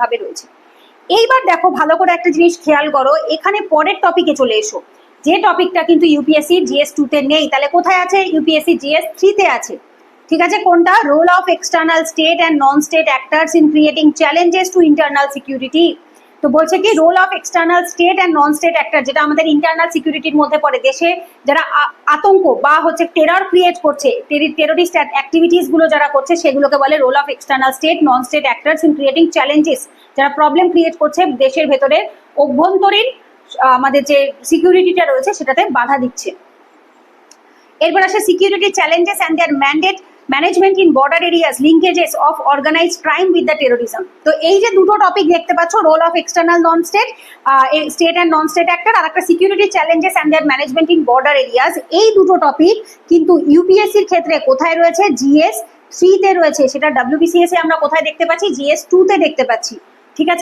ভাবে রয়েছে। এইবার দেখো ভালো করে একটা জিনিস খেয়াল করো, এখানে পরের টপিকে চলে এসো, যে টপিকটা কিন্তু ইউপিএসসি জিএস 2 তে নেই, তাহলে কোথায় আছে? ইউপিএসসি জিএস 3 তে আছে। ঠিক আছে, কোনটা? Role of external state and non state actors in creating challenges to internal security. তো বলছে কি, role of external state and non state actor, যেটা আমাদের ইন্টারনাল সিকিউরিটির মধ্যে পড়ে, দেশে যারা আতঙ্ক বা হচ্ছে টেরর ক্রিয়েট করছে, টেররিস্ট অ্যাক্টিভিটিস গুলো যারা করছে, সেগুলোকে বলে role of external state non state actors in creating challenges, যারা প্রবলেম ক্রিয়েট করছে দেশের ভেতরে, অভ্যন্তরীণ আমাদের যে সিকিউরিটিটা রয়েছে সেটাতে বাধা দিচ্ছে। এরপর আসে security challenges and their mandate management in border areas, linkages of organised crime with the terrorism. তো এই যে দুটো টপিক দেখতে পাচ্ছ, role of external non state state and non state actor, আর একটা security challenges and their management in border areas, এই দুটো টপিক কিন্তু ইউপিএসসির ক্ষেত্রে কোথায় রয়েছে? জিএস 3 তে রয়েছে। সেটা ডাব্লিউবিসিএস এ আমরা কোথায় দেখতে পাচ্ছি? জিএস 2 তে দেখতে পাচ্ছি।